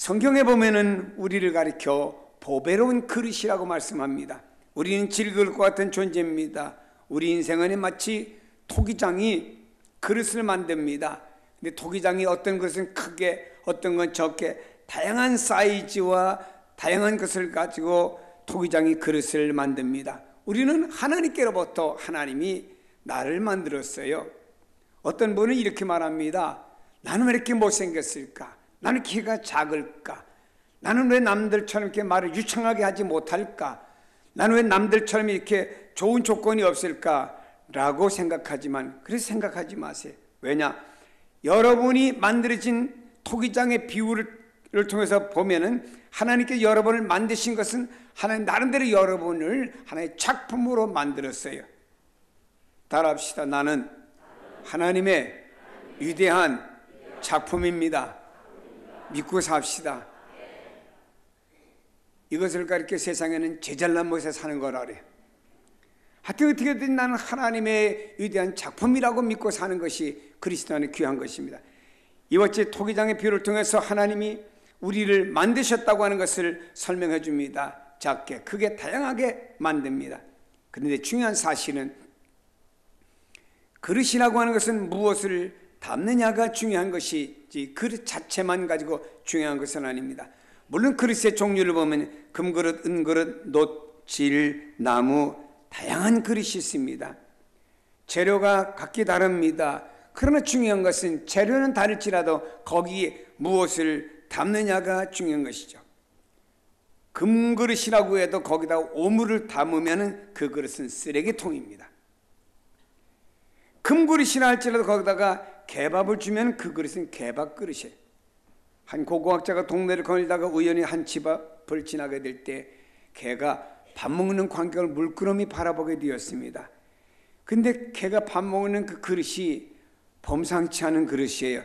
성경에 보면은 우리를 가리켜 보배로운 그릇이라고 말씀합니다. 우리는 질그릇 과 같은 존재입니다. 우리 인생은 마치 토기장이 그릇을 만듭니다. 근데 토기장이 어떤 것은 크게, 어떤 건 적게, 다양한 사이즈와 다양한 것을 가지고 토기장이 그릇을 만듭니다. 우리는 하나님께로부터 하나님이 나를 만들었어요. 어떤 분은 이렇게 말합니다. 나는 왜 이렇게 못생겼을까? 나는 키가 작을까? 나는 왜 남들처럼 이렇게 말을 유창하게 하지 못할까? 나는 왜 남들처럼 이렇게 좋은 조건이 없을까? 라고 생각하지만, 그래서 생각하지 마세요. 왜냐? 여러분이 만들어진 토기장의 비율을 통해서 보면은 하나님께 여러분을 만드신 것은 하나님 나름대로 여러분을 하나의 작품으로 만들었어요. 따라합시다. 나는 하나님의 위대한 작품입니다. 믿고 삽시다. 이것을 가르쳐 세상에는 제잘난 못에 사는 거라 그래요. 하여튼 어떻게든 나는 하나님의 위대한 작품이라고 믿고 사는 것이 그리스도 안에 귀한 것입니다. 이번째 토기장의 비유를 통해서 하나님이 우리를 만드셨다고 하는 것을 설명해 줍니다. 작게, 크게, 다양하게 만듭니다. 그런데 중요한 사실은 그릇이라고 하는 것은 무엇을 담느냐가 중요한 것이지 그릇 자체만 가지고 중요한 것은 아닙니다. 물론 그릇의 종류를 보면 금그릇, 은그릇, 놋, 질, 나무 다양한 그릇이 있습니다. 재료가 각기 다릅니다. 그러나 중요한 것은 재료는 다를지라도 거기에 무엇을 담느냐가 중요한 것이죠. 금그릇이라고 해도 거기다 오물을 담으면 그 그릇은 쓰레기통입니다. 금그릇이라 할지라도 거기다가 개밥을 주면 그 그릇은 개밥그릇이에요. 한 고고학자가 동네를 거닐다가 우연히 한 집 앞을 지나게 될 때 개가 밥 먹는 광경을 물끄러미 바라보게 되었습니다. 근데 개가 밥 먹는 그 그릇이 범상치 않은 그릇이에요.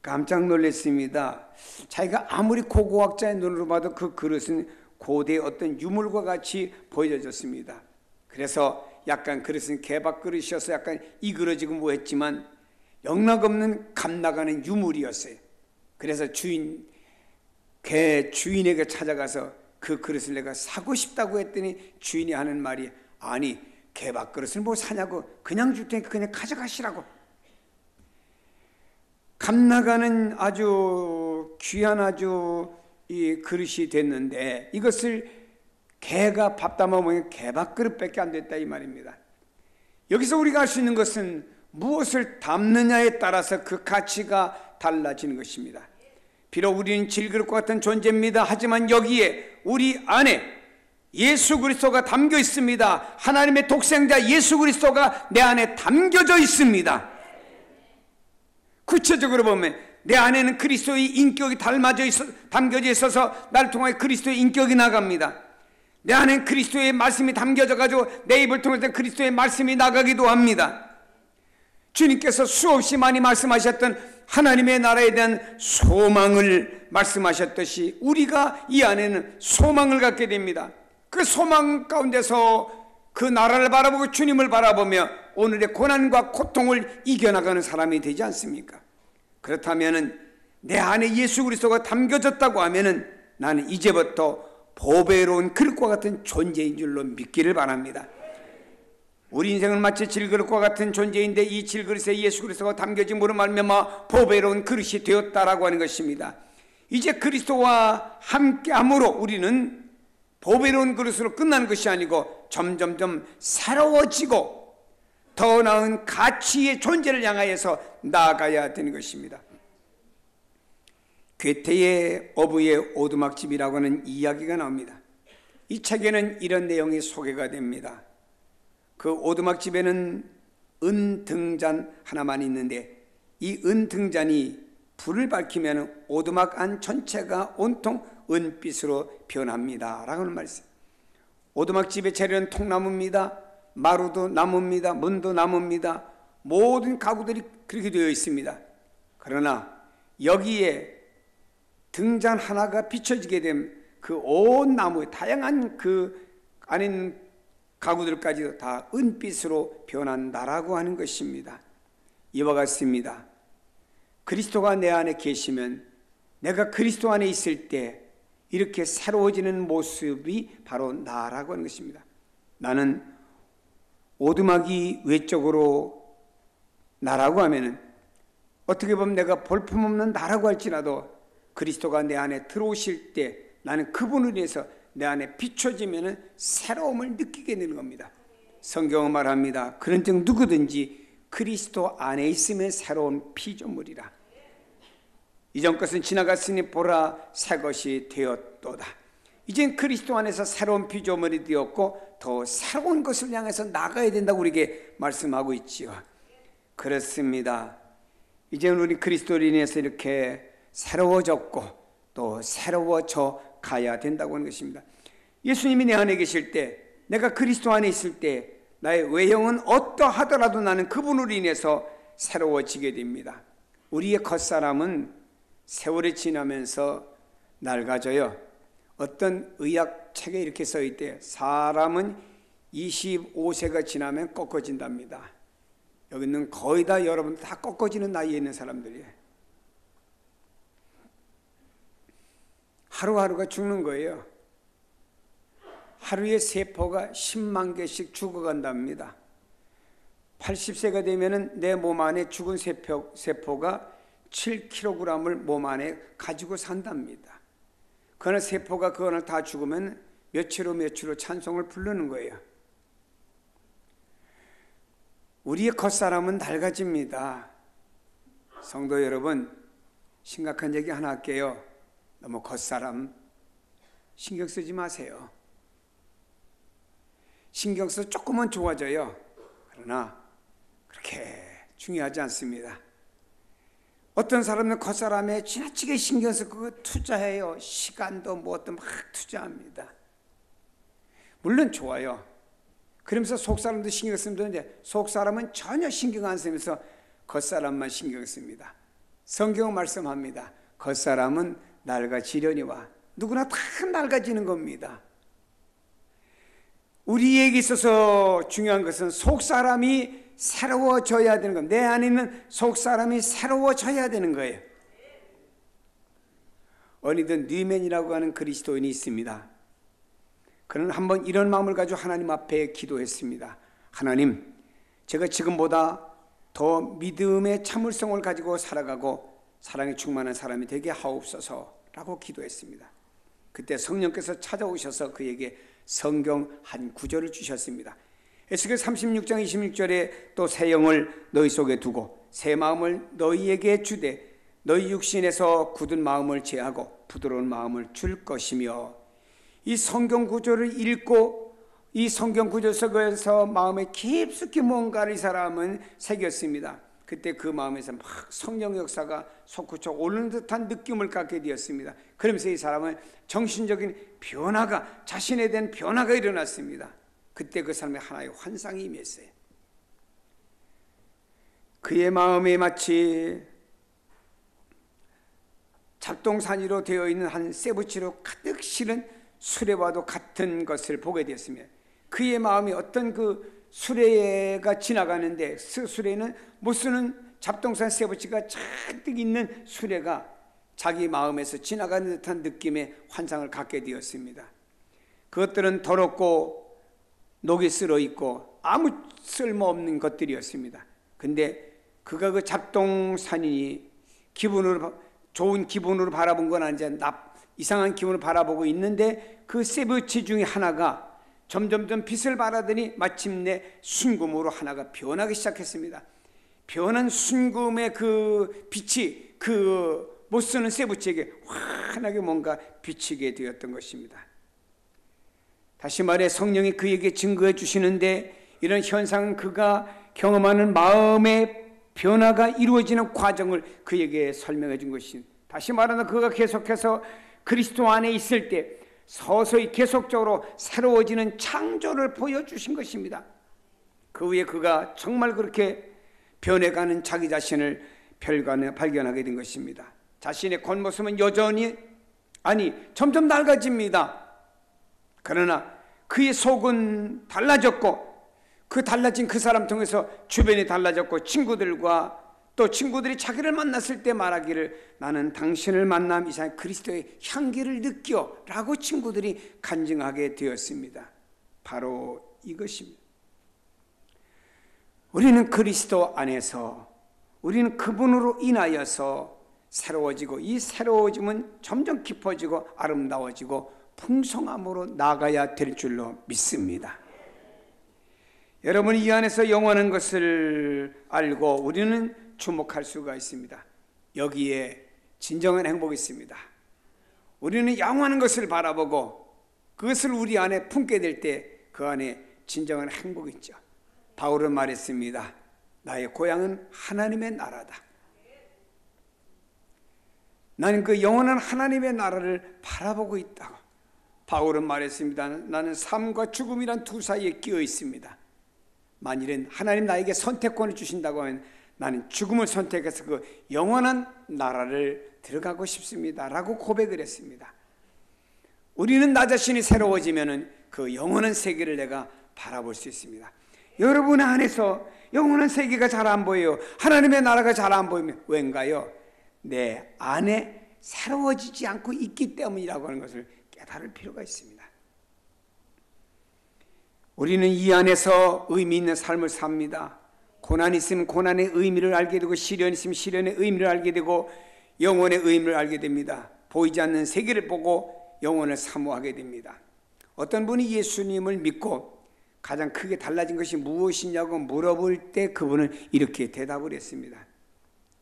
깜짝 놀랐습니다. 자기가 아무리 고고학자의 눈으로 봐도 그 그릇은 고대의 어떤 유물과 같이 보여졌습니다. 그래서 약간 그릇은 개밥 그릇이어서 약간 이그러지고 뭐했지만 영락없는 값나가는 유물이었어요. 그래서 개 주인에게 찾아가서 그 그릇을 내가 사고 싶다고 했더니 주인이 하는 말이, 아니 개밥 그릇을 뭐 사냐고, 그냥 줄 테니까 그냥 가져가시라고. 값나가는 아주 귀한 아주 이 그릇이 됐는데 이것을 개가 밥 담아 먹으면 개밥 그릇밖에 안 됐다 이 말입니다. 여기서 우리가 알 수 있는 것은 무엇을 담느냐에 따라서 그 가치가 달라지는 것입니다. 비록 우리는 질그릇과 같은 존재입니다. 하지만 여기에 우리 안에 예수 그리스도가 담겨 있습니다. 하나님의 독생자 예수 그리스도가 내 안에 담겨져 있습니다. 구체적으로 보면 내 안에는 그리스도의 인격이 담겨져 있어서 나를 통해 그리스도의 인격이 나갑니다. 내 안에는 그리스도의 말씀이 담겨져 가지고 내 입을 통해서 그리스도의 말씀이 나가기도 합니다. 주님께서 수없이 많이 말씀하셨던 하나님의 나라에 대한 소망을 말씀하셨듯이 우리가 이 안에는 소망을 갖게 됩니다. 그 소망 가운데서 그 나라를 바라보고 주님을 바라보며 오늘의 고난과 고통을 이겨나가는 사람이 되지 않습니까? 그렇다면 내 안에 예수 그리스도가 담겨졌다고 하면 나는 이제부터 보배로운 그릇과 같은 존재인 줄로 믿기를 바랍니다. 우리 인생은 마치 질그릇과 같은 존재인데 이 질그릇에 예수 그리스도가 담겨짐으로 말미암아 보배로운 그릇이 되었다라고 하는 것입니다. 이제 그리스도와 함께함으로 우리는 보배로운 그릇으로 끝나는 것이 아니고 점점점 새로워지고 더 나은 가치의 존재를 향하여서 나아가야 되는 것입니다. 괴테의 어부의 오두막집이라고 하는 이야기가 나옵니다. 이 책에는 이런 내용이 소개가 됩니다. 그 오두막집에는 은 등잔 하나만 있는데 이 은 등잔이 불을 밝히면 오두막 안 전체가 온통 은빛으로 변합니다 라고 하는 말씀. 오두막집의 재료는 통나무입니다. 마루도 나무입니다. 문도 나무입니다. 모든 가구들이 그렇게 되어 있습니다. 그러나 여기에 등잔 하나가 비춰지게 된 그 온 나무의 다양한 그 안에 가구들까지도 다 은빛으로 변한다라고 하는 것입니다. 이와 같습니다. 그리스도가 내 안에 계시면 내가 그리스도 안에 있을 때 이렇게 새로워지는 모습이 바로 나라고 하는 것입니다. 나는 오두막이 외적으로 나라고 하면은 어떻게 보면 내가 볼품없는 나라고 할지라도 그리스도가 내 안에 들어오실 때 나는 그분을 위해서 내 안에 비춰지면은 새로움을 느끼게 되는 겁니다. 성경은 말합니다. 그런즉 누구든지 그리스도 안에 있으면 새로운 피조물이라. 이전 것은 지나갔으니 보라 새 것이 되었도다. 이젠 그리스도 안에서 새로운 피조물이 되었고 더 새로운 것을 향해서 나가야 된다고 우리에게 말씀하고 있지요. 그렇습니다. 이제는 우리 그리스도로 인해서 이렇게 새로워졌고 또 새로워져 가야 된다고 하는 것입니다. 예수님이 내 안에 계실 때, 내가 그리스도 안에 있을 때 나의 외형은 어떠하더라도 나는 그분으로 인해서 새로워지게 됩니다. 우리의 겉사람은 세월이 지나면서 낡아져요. 어떤 의학책에 이렇게 써있대요. 사람은 25세가 지나면 꺾어진답니다. 여기 있는 거의 다 여러분들 다 꺾어지는 나이에 있는 사람들이에요. 하루하루가 죽는 거예요. 하루에 세포가 10만 개씩 죽어간답니다. 80세가 되면 내 몸 안에 죽은 세포가 7kg을 몸 안에 가지고 산답니다. 그러나 세포가 그거를 다 죽으면 며칠 후 찬송을 부르는 거예요. 우리의 겉사람은 낡아집니다. 성도 여러분, 심각한 얘기 하나 할게요. 너무 겉사람 신경 쓰지 마세요. 신경 써 조금은 좋아져요. 그러나 그렇게 중요하지 않습니다. 어떤 사람은 겉사람에 지나치게 신경 써서 그거 투자해요. 시간도 뭐도 막 투자합니다. 물론 좋아요. 그러면서 속사람도 신경 쓰면 되는데 속사람은 전혀 신경 안 쓰면서 겉사람만 신경 씁니다. 성경은 말씀합니다. 겉사람은 낡아지려니와. 누구나 다 낡아지는 겁니다. 우리에게 있어서 중요한 것은 속사람이 새로워져야 되는 겁니다. 내 안에 있는 속사람이 새로워져야 되는 거예요. 어느덧 뉴맨이라고 하는 그리스도인이 있습니다. 그는 한번 이런 마음을 가지고 하나님 앞에 기도했습니다. 하나님, 제가 지금보다 더 믿음의 참을성을 가지고 살아가고 사랑에 충만한 사람이 되게 하옵소서라고 기도했습니다. 그때 성령께서 찾아오셔서 그에게 성경 한 구절을 주셨습니다. 에스겔 36장 26절에 또 새 영을 너희 속에 두고 새 마음을 너희에게 주되 너희 육신에서 굳은 마음을 제하고 부드러운 마음을 줄 것이며, 이 성경 구절을 읽고 이 성경 구절 속에서 마음에 깊숙이 뭔가를 이 사람은 새겼습니다. 그때 그 마음에서 막 성령 역사가 솟구쳐 오르는 듯한 느낌을 갖게 되었습니다. 그러면서 이 사람은 정신적인 변화가, 자신에 대한 변화가 일어났습니다. 그때 그 사람의 하나의 환상이 임했어요. 그의 마음에 마치 잡동사니로 되어 있는 한 쇠붙이로 가득 실은 수레와도 같은 것을 보게 되었으며, 그의 마음이 어떤 그 수레가 지나가는데 그 수레는 못 쓰는 잡동산 쇠붙이가 잔뜩 있는 수레가 자기 마음에서 지나가는 듯한 느낌의 환상을 갖게 되었습니다. 그것들은 더럽고 녹이 쓸어 있고 아무 쓸모없는 것들이었습니다. 근데 그가 그 잡동산이 좋은 기분으로 바라본 건 아니지, 이상한 기분으로 바라보고 있는데 그 쇠붙이 중에 하나가 점점점 빛을 발하더니 마침내 순금으로 하나가 변하기 시작했습니다. 변한 순금의 그 빛이 그 못 쓰는 쇠붙이에게 환하게 뭔가 비치게 되었던 것입니다. 다시 말해 성령이 그에게 증거해 주시는데, 이런 현상은 그가 경험하는 마음의 변화가 이루어지는 과정을 그에게 설명해 준 것입니다. 다시 말하면 그가 계속해서 그리스도 안에 있을 때 서서히 계속적으로 새로워지는 창조를 보여주신 것입니다. 그 후에 그가 정말 그렇게 변해가는 자기 자신을 발견하게 된 것입니다. 자신의 겉모습은 여전히 점점 낡아집니다. 그러나 그의 속은 달라졌고, 그 달라진 그 사람 통해서 주변이 달라졌고, 친구들과 또 친구들이 자기를 만났을 때 말하기를 나는 당신을 만남 이상 그리스도의 향기를 느껴 라고 친구들이 간증하게 되었습니다. 바로 이것입니다. 우리는 그리스도 안에서, 우리는 그분으로 인하여서 새로워지고, 이 새로워짐은 점점 깊어지고 아름다워지고 풍성함으로 나아가야 될 줄로 믿습니다. 여러분이 이 안에서 영원한 것을 알고 우리는 주목할 수가 있습니다. 여기에 진정한 행복이 있습니다. 우리는 영원한 것을 바라보고 그것을 우리 안에 품게 될 때 그 안에 진정한 행복이 있죠. 바울은 말했습니다. 나의 고향은 하나님의 나라다. 나는 그 영원한 하나님의 나라를 바라보고 있다고 바울은 말했습니다. 나는 삶과 죽음이란 두 사이에 끼어 있습니다. 만일은 하나님 나에게 선택권을 주신다고 하면 나는 죽음을 선택해서 그 영원한 나라를 들어가고 싶습니다 라고 고백을 했습니다. 우리는 나 자신이 새로워지면 그 영원한 세계를 내가 바라볼 수 있습니다. 여러분 안에서 영원한 세계가 잘 안 보여요. 하나님의 나라가 잘 안 보이면 왠가요? 내 안에 새로워지지 않고 있기 때문이라고 하는 것을 깨달을 필요가 있습니다. 우리는 이 안에서 의미 있는 삶을 삽니다. 고난이 있으면 고난의 의미를 알게 되고, 시련이 있으면 시련의 의미를 알게 되고, 영혼의 의미를 알게 됩니다. 보이지 않는 세계를 보고 영혼을 사모하게 됩니다. 어떤 분이 예수님을 믿고 가장 크게 달라진 것이 무엇이냐고 물어볼 때 그분은 이렇게 대답을 했습니다.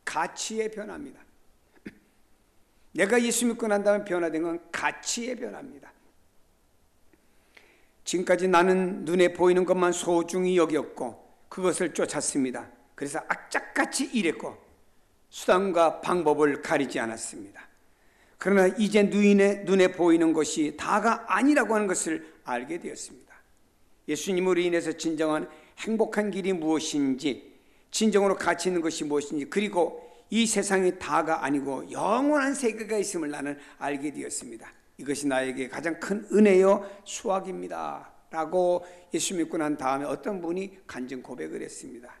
가치의 변화입니다. 내가 예수 믿고 난 다음에 변화된 건 가치의 변화입니다. 지금까지 나는 눈에 보이는 것만 소중히 여겼고 그것을 쫓았습니다. 그래서 악착같이 일했고 수단과 방법을 가리지 않았습니다. 그러나 이제 눈에 보이는 것이 다가 아니라고 하는 것을 알게 되었습니다. 예수님으로 인해서 진정한 행복한 길이 무엇인지, 진정으로 가치 있는 것이 무엇인지, 그리고 이 세상이 다가 아니고 영원한 세계가 있음을 나는 알게 되었습니다. 이것이 나에게 가장 큰 은혜요 수확입니다 라고 예수 믿고 난 다음에 어떤 분이 간증 고백을 했습니다.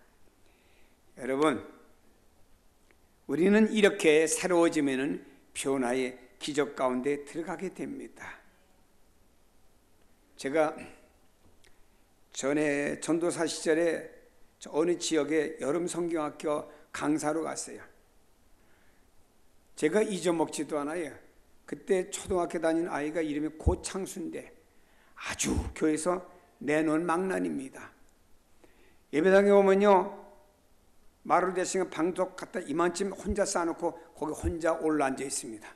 여러분, 우리는 이렇게 새로워지면 변화의 기적 가운데 들어가게 됩니다. 제가 전에 전도사 시절에 어느 지역에 여름 성경학교 강사로 갔어요. 제가 잊어먹지도 않아요. 그때 초등학교 다니는 아이가 이름이 고창수인데 아주 교회에서 내놓은 망난입니다. 예배당에 오면요, 마루 대신에 방석 갖다 이만큼 혼자 쌓아놓고 거기 혼자 올라앉아 있습니다.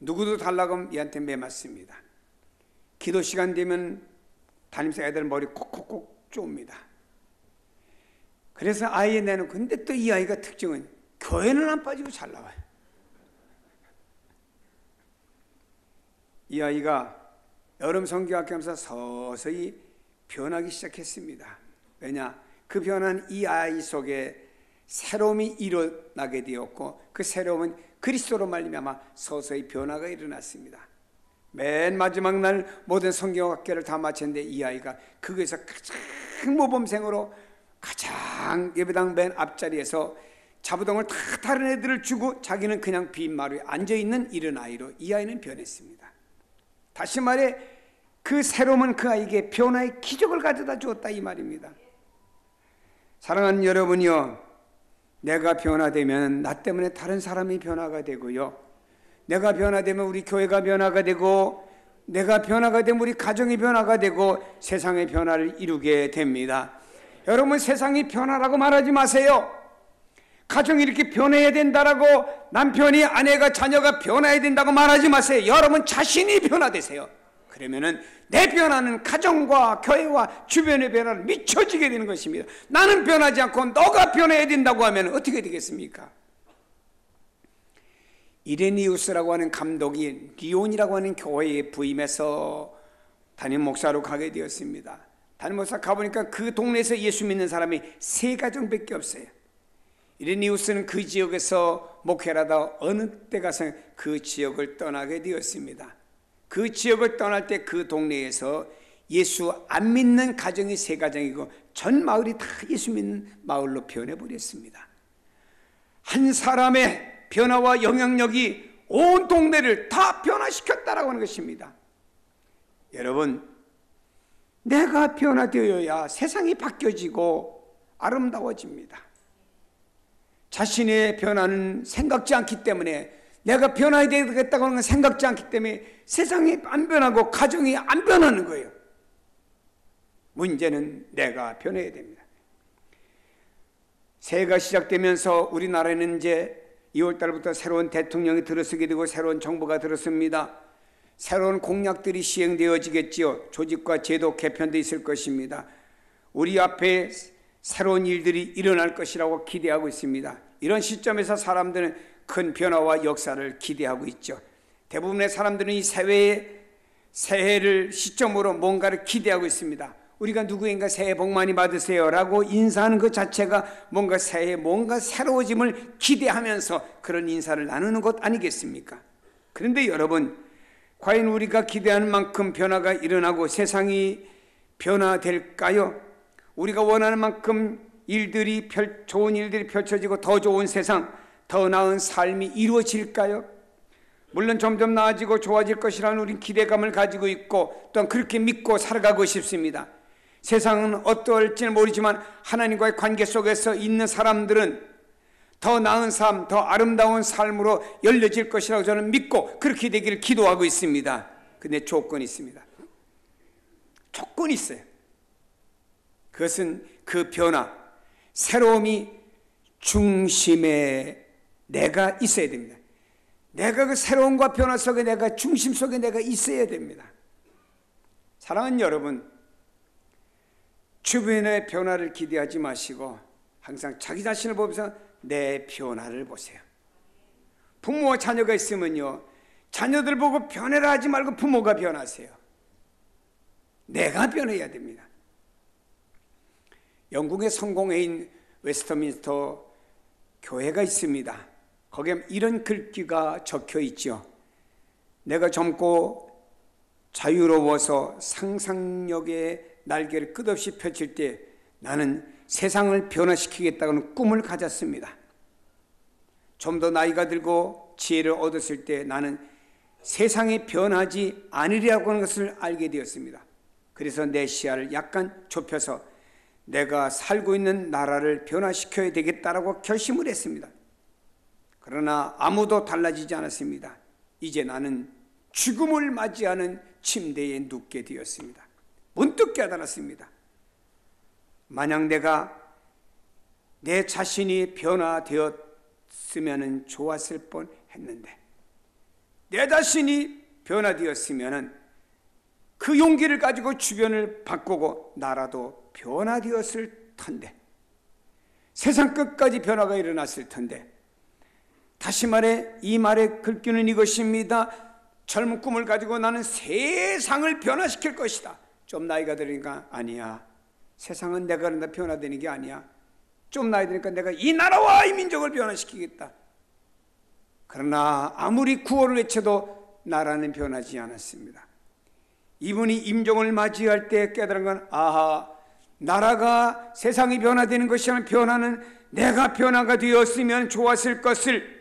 누구도 달라고 하면 얘한테 매맞습니다. 기도 시간 되면 담임서 애들 머리 콕콕콕 쪼옵니다. 그래서 아이에 내놓고, 근데 또 이 아이가 특징은 교회는 안 빠지고 잘 나와요. 이 아이가 여름 성경학교 하면서 서서히 변하기 시작했습니다. 왜냐? 그 변한 이 아이 속에 새로움이 일어나게 되었고, 그 새로움은 그리스도로 말미암아 서서히 변화가 일어났습니다. 맨 마지막 날 모든 성경학교를 다 마쳤는데 이 아이가 거기서 가장 모범생으로 가장 예배당 맨 앞자리에서 자부동을 다 다른 애들을 주고 자기는 그냥 빈마루에 앉아있는 이런 아이로 이 아이는 변했습니다. 다시 말해 그 새로움은 그 아이에게 변화의 기적을 가져다 주었다 이 말입니다. 사랑하는 여러분이요, 내가 변화되면 나 때문에 다른 사람이 변화가 되고요, 내가 변화되면 우리 교회가 변화가 되고, 내가 변화가 되면 우리 가정이 변화가 되고 세상의 변화를 이루게 됩니다. 여러분, 세상이 변화라고 말하지 마세요. 가정이 이렇게 변해야 된다라고, 남편이, 아내가, 자녀가 변해야 된다고 말하지 마세요. 여러분 자신이 변화되세요. 그러면은 내 변화는 가정과 교회와 주변의 변화를 미쳐지게 되는 것입니다. 나는 변하지 않고 너가 변해야 된다고 하면 어떻게 되겠습니까? 이레니우스라고 하는 감독이 리온이라고 하는 교회에 부임해서 담임 목사로 가게 되었습니다. 담임 목사 가보니까 그 동네에서 예수 믿는 사람이 3가정밖에 없어요. 이레니우스는 그 지역에서 목회를 하다 어느 때 가서 그 지역을 떠나게 되었습니다. 그 지역을 떠날 때 그 동네에서 예수 안 믿는 가정이 3가정이고 전 마을이 다 예수 믿는 마을로 변해버렸습니다. 한 사람의 변화와 영향력이 온 동네를 다 변화시켰다라고 하는 것입니다. 여러분, 내가 변화되어야 세상이 바뀌어지고 아름다워집니다. 자신의 변화는 생각지 않기 때문에, 내가 변화해야 되겠다고 하는 건 생각지 않기 때문에 세상이 안 변하고 가정이 안 변하는 거예요. 문제는 내가 변해야 됩니다. 새해가 시작되면서 우리나라에는 이제 2월 달부터 새로운 대통령이 들어서게 되고 새로운 정부가 들어섭니다. 새로운 공약들이 시행되어지겠지요. 조직과 제도 개편도 있을 것입니다. 우리 앞에 새로운 일들이 일어날 것이라고 기대하고 있습니다. 이런 시점에서 사람들은 큰 변화와 역사를 기대하고 있죠. 대부분의 사람들은 이 새해를 시점으로 뭔가를 기대하고 있습니다. 우리가 누구인가 새해 복 많이 받으세요 라고 인사하는 것 자체가 뭔가 새해 뭔가 새로워짐을 기대하면서 그런 인사를 나누는 것 아니겠습니까? 그런데 여러분, 과연 우리가 기대하는 만큼 변화가 일어나고 세상이 변화될까요? 우리가 원하는 만큼 좋은 일들이 펼쳐지고 더 좋은 세상, 더 나은 삶이 이루어질까요? 물론 점점 나아지고 좋아질 것이라는 우린 기대감을 가지고 있고 또한 그렇게 믿고 살아가고 싶습니다. 세상은 어떨지는 모르지만 하나님과의 관계 속에서 있는 사람들은 더 나은 삶, 더 아름다운 삶으로 열려질 것이라고 저는 믿고 그렇게 되기를 기도하고 있습니다. 근데 조건이 있습니다. 조건이 있어요. 그것은 그 변화, 새로움이 중심에 내가 있어야 됩니다. 내가 그 새로움과 변화 속에 내가 중심 속에 내가 있어야 됩니다. 사랑하는 여러분, 주변의 변화를 기대하지 마시고 항상 자기 자신을 보면서 내 변화를 보세요. 부모와 자녀가 있으면요, 자녀들 보고 변해라 하지 말고 부모가 변하세요. 내가 변해야 됩니다. 영국의 성공회인 웨스트민스터 교회가 있습니다. 거기에 이런 글귀가 적혀 있죠. 내가 젊고 자유로워서 상상력의 날개를 끝없이 펼칠 때 나는 세상을 변화시키겠다는 꿈을 가졌습니다. 좀 더 나이가 들고 지혜를 얻었을 때 나는 세상이 변하지 않으리라고 하는 것을 알게 되었습니다. 그래서 내 시야를 약간 좁혀서 내가 살고 있는 나라를 변화시켜야 되겠다라고 결심을 했습니다. 그러나 아무도 달라지지 않았습니다. 이제 나는 죽음을 맞이하는 침대에 눕게 되었습니다. 문득 깨달았습니다. 만약 내가 내 자신이 변화되었으면 좋았을 뻔했는데, 내 자신이 변화되었으면 그 용기를 가지고 주변을 바꾸고 나라도 변화되었을 텐데, 세상 끝까지 변화가 일어났을 텐데, 다시 말해 이 말의 글귀는 이것입니다. 젊은 꿈을 가지고 나는 세상을 변화시킬 것이다. 좀 나이가 들으니까 아니야, 세상은 내가 그런다 변화되는 게 아니야. 좀 나이 드니까 내가 이 나라와 이 민족을 변화시키겠다. 그러나 아무리 구호를 외쳐도 나라는 변하지 않았습니다. 이분이 임종을 맞이할 때 깨달은 건, 아하, 나라가 세상이 변화되는 것이 아니라 변화는 내가 변화가 되었으면 좋았을 것을,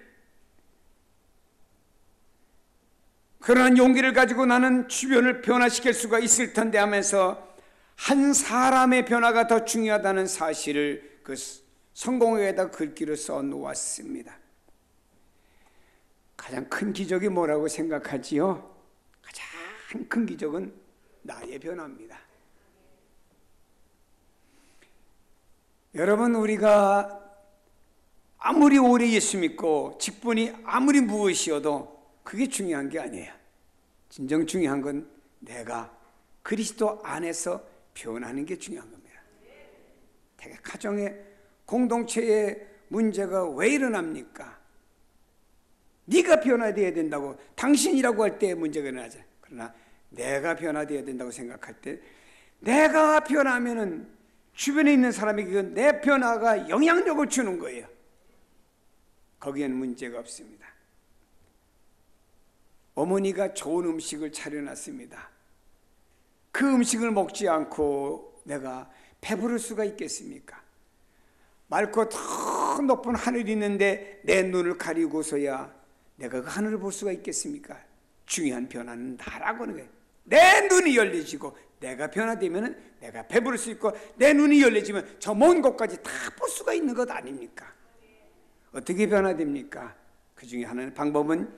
그러한 용기를 가지고 나는 주변을 변화시킬 수가 있을 텐데 하면서 한 사람의 변화가 더 중요하다는 사실을 그 성공회에다 글귀로 써놓았습니다. 가장 큰 기적이 뭐라고 생각하지요? 가장 큰 기적은 나의 변화입니다. 여러분, 우리가 아무리 오래 예수 믿고 직분이 아무리 무엇이어도 그게 중요한 게 아니에요. 진정 중요한 건 내가 그리스도 안에서 변하는 게 중요한 겁니다. 되게 가정의 공동체의 문제가 왜 일어납니까? 네가 변화되어야 된다고, 당신이라고 할 때 문제가 일어나죠. 그러나 내가 변화되어야 된다고 생각할 때, 내가 변하면은 주변에 있는 사람에게 내 변화가 영향력을 주는 거예요. 거기에는 문제가 없습니다. 어머니가 좋은 음식을 차려놨습니다. 그 음식을 먹지 않고 내가 배부를 수가 있겠습니까? 맑고 더 높은 하늘이 있는데 내 눈을 가리고서야 내가 그 하늘을 볼 수가 있겠습니까? 중요한 변화는 나라고 하는 거예요. 내 눈이 열려지고 내가 변화되면 내가 배부를 수 있고, 내 눈이 열려지면 저 먼 곳까지 다 볼 수가 있는 것 아닙니까? 어떻게 변화됩니까? 그 중에 하나의 방법은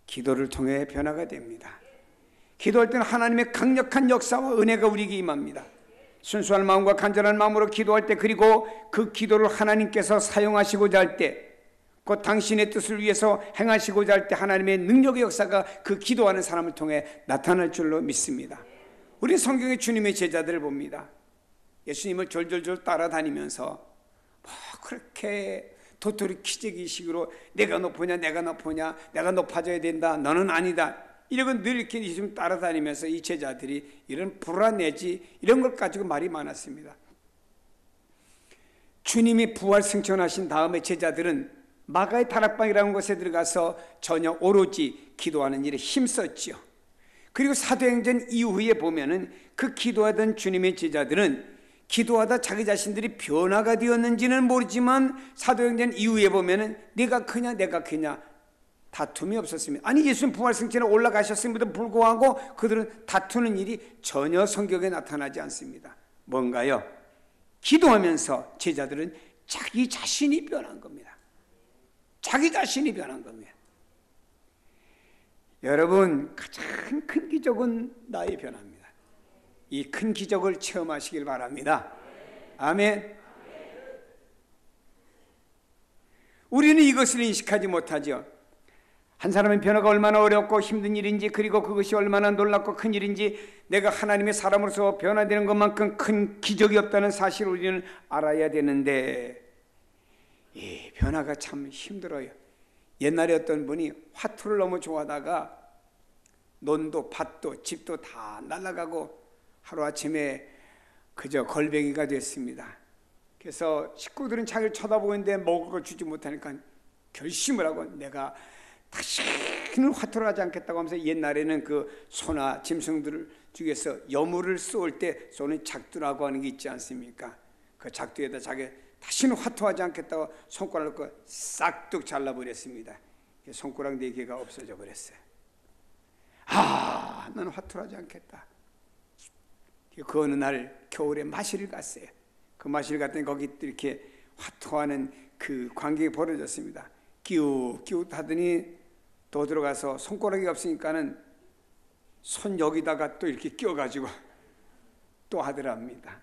기도를 통해 변화가 됩니다. 기도할 때는 하나님의 강력한 역사와 은혜가 우리에게 임합니다. 순수한 마음과 간절한 마음으로 기도할 때, 그리고 그 기도를 하나님께서 사용하시고자 할 때, 곧 당신의 뜻을 위해서 행하시고자 할 때 하나님의 능력의 역사가 그 기도하는 사람을 통해 나타날 줄로 믿습니다. 우리 성경의 주님의 제자들을 봅니다. 예수님을 졸졸졸 따라다니면서 그렇게 도토리 키재기식으로 내가 높으냐 내가 높으냐, 내가 높아져야 된다, 너는 아니다, 이러고 늘 이렇게 예수님 따라다니면서 이 제자들이 이런 불안내지 이런 걸 가지고 말이 많았습니다. 주님이 부활 승천하신 다음에 제자들은 마가의 다락방이라는 곳에 들어가서 전혀 오로지 기도하는 일에 힘썼지요. 그리고 사도행전 이후에 보면은 그 기도하던 주님의 제자들은 기도하다 자기 자신들이 변화가 되었는지는 모르지만 사도행전 이후에 보면은 네가 크냐 내가 크냐 다툼이 없었습니다. 아니, 예수님 부활승천에 올라가셨음에도 불구하고 그들은 다투는 일이 전혀 성경에 나타나지 않습니다. 뭔가요? 기도하면서 제자들은 자기 자신이 변한 겁니다. 자기 자신이 변한 겁니다. 여러분, 가장 큰 기적은 나의 변화입니다. 이 큰 기적을 체험하시길 바랍니다. 아멘. 우리는 이것을 인식하지 못하죠. 한 사람의 변화가 얼마나 어렵고 힘든 일인지, 그리고 그것이 얼마나 놀랍고 큰 일인지, 내가 하나님의 사람으로서 변화되는 것만큼 큰 기적이 없다는 사실을 우리는 알아야 되는데, 이 변화가 참 힘들어요. 옛날에 어떤 분이 화투를 너무 좋아하다가 논도 밭도 집도 다 날아가고 하루아침에 그저 걸뱅이가 됐습니다. 그래서 식구들은 자기를 쳐다보고 있는데 먹을 걸 주지 못하니까 결심을 하고 내가 다시는 화투를 하지 않겠다고 하면서, 옛날에는 그 소나 짐승들 중에서 여물을 쏘을 때 쏘는 작두라고 하는 게 있지 않습니까? 그 작두에다 자기 다시는 화투하지 않겠다고 손가락을 싹둑 잘라버렸습니다. 손가락 4개가 없어져 버렸어요. 나는 화투를 하지 않겠다. 그 어느 날 겨울에 마실을 갔어요. 그 마실 갔더니 거기 이렇게 화투하는 그 광경이 벌어졌습니다. 끼웃끼웃 하더니 또 들어가서 손가락이 없으니까는 손 여기다가 또 이렇게 끼워가지고 또 하더랍니다.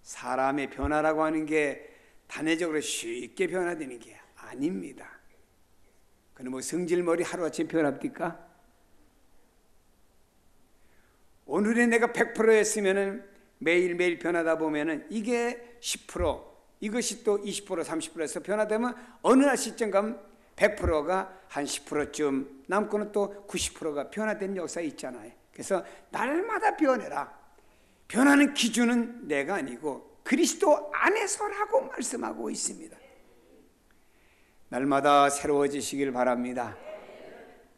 사람의 변화라고 하는 게 단회적으로 쉽게 변화되는 게 아닙니다. 그는 뭐 성질머리 하루아침에 변합니까? 오늘의 내가 100%였으면은 매일매일 변하다 보면은 이게 10%, 이것이 또 20%, 30%에서 변화되면 어느 날 시점 가면 100%가 한 10%쯤 남고는 또 90%가 변화된 역사가 있잖아요. 그래서 날마다 변해라. 변하는 기준은 내가 아니고 그리스도 안에서라고 말씀하고 있습니다. 날마다 새로워지시길 바랍니다.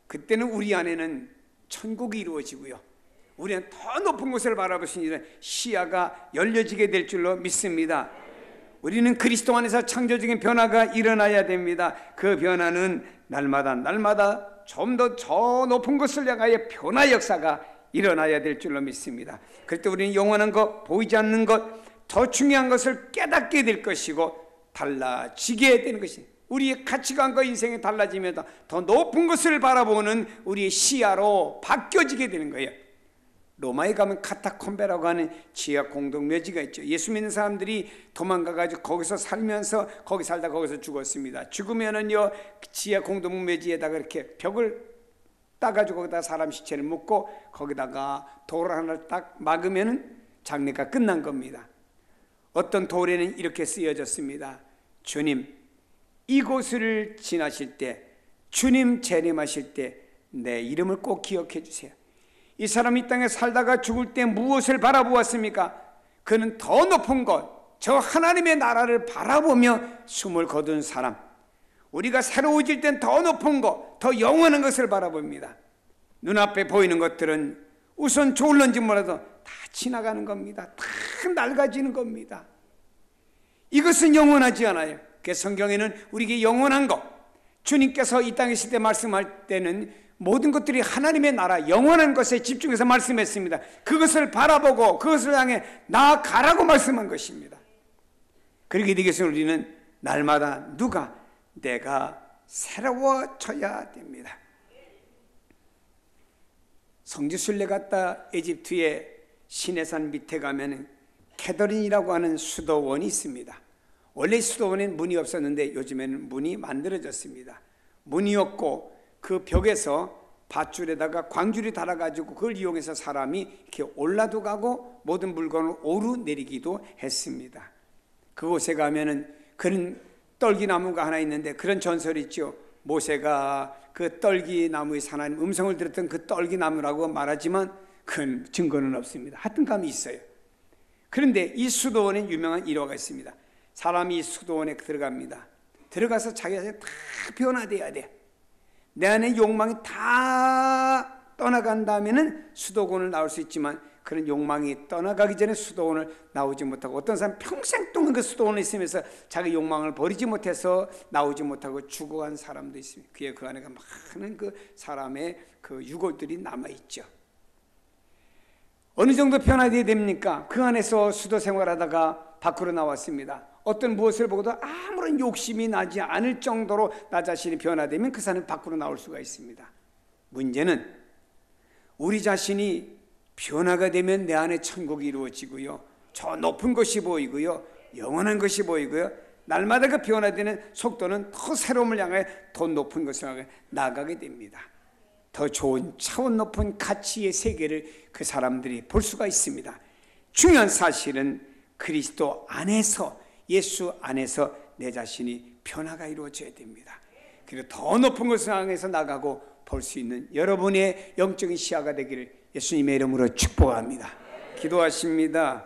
그때는 우리 안에는 천국이 이루어지고요, 우리는 더 높은 곳을 바라볼 수 있는 시야가 열려지게 될 줄로 믿습니다. 우리는 그리스도 안에서 창조적인 변화가 일어나야 됩니다. 그 변화는 날마다 좀 더 저 높은 곳을 향하여 변화 역사가 일어나야 될 줄로 믿습니다. 그럴 때 우리는 영원한 것, 보이지 않는 것, 더 중요한 것을 깨닫게 될 것이고 달라지게 되는 것이, 우리의 가치관과 인생이 달라지면서 더 높은 것을 바라보는 우리의 시야로 바뀌어지게 되는 거예요. 로마에 가면 카타콤베라고 하는 지하 공동묘지가 있죠. 예수 믿는 사람들이 도망가가지고 거기서 살면서 거기 살다 거기서 죽었습니다. 죽으면은요, 지하 공동묘지에다가 이렇게 벽을 따가지고 거기다 사람 시체를 묻고 거기다가 돌 하나를 딱 막으면은 장례가 끝난 겁니다. 어떤 돌에는 이렇게 쓰여졌습니다. 주님, 이곳을 지나실 때, 주님 재림하실 때 내 이름을 꼭 기억해 주세요. 이 사람이 이 땅에 살다가 죽을 때 무엇을 바라보았습니까? 그는 더 높은 것, 저 하나님의 나라를 바라보며 숨을 거둔 사람. 우리가 새로워질 땐 더 높은 것, 더 영원한 것을 바라봅니다. 눈앞에 보이는 것들은 우선 좋을런지 몰라도 다 지나가는 겁니다. 다 낡아지는 겁니다. 이것은 영원하지 않아요. 그 성경에는 우리에게 영원한 것, 주님께서 이 땅에 있을 때 말씀할 때는 모든 것들이 하나님의 나라, 영원한 것에 집중해서 말씀했습니다. 그것을 바라보고 그것을 향해 나아가라고 말씀한 것입니다. 그렇게 되기 위해서 우리는 날마다 내가 새로워져야 됩니다. 성지순례 갔다 에집트의 시내산 밑에 가면 캐더린이라고 하는 수도원이 있습니다. 원래 수도원에는 문이 없었는데 요즘에는 문이 만들어졌습니다. 문이 없고 그 벽에서 밧줄에다가 광줄이 달아가지고 그걸 이용해서 사람이 이렇게 올라도 가고 모든 물건을 오르내리기도 했습니다. 그곳에 가면은 그런 떨기나무가 하나 있는데 그런 전설이 있죠. 모세가 그 떨기나무에서 하나님 음성을 들었던 그 떨기나무라고 말하지만 큰 증거는 없습니다. 하여튼 감이 있어요. 그런데 이 수도원에 유명한 일화가 있습니다. 사람이 수도원에 들어갑니다. 들어가서 자기 자신이 다 변화돼야 돼. 내 안에 욕망이 다 떠나간 다음에는 수도원을 나올 수 있지만 그런 욕망이 떠나가기 전에 수도원을 나오지 못하고 어떤 사람 평생 동안 그 수도원에 있으면서 자기 욕망을 버리지 못해서 나오지 못하고 죽어간 사람도 있습니다. 그 안에 많은 그 사람의 그 유골들이 남아있죠. 어느 정도 변화되어야 됩니까? 그 안에서 수도 생활하다가 밖으로 나왔습니다. 어떤 무엇을 보고도 아무런 욕심이 나지 않을 정도로 나 자신이 변화되면 그 사람은 밖으로 나올 수가 있습니다. 문제는 우리 자신이 변화가 되면 내 안에 천국이 이루어지고요, 저 높은 것이 보이고요, 영원한 것이 보이고요, 날마다 그 변화되는 속도는 더 새로움을 향해 더 높은 것을 향해 나아가게 됩니다. 더 좋은 차원 높은 가치의 세계를 그 사람들이 볼 수가 있습니다. 중요한 사실은 그리스도 안에서, 예수 안에서 내 자신이 변화가 이루어져야 됩니다. 그리고 더 높은 것을 향해서 나가고 볼 수 있는 여러분의 영적인 시야가 되기를 예수님의 이름으로 축복합니다. 기도하십니다.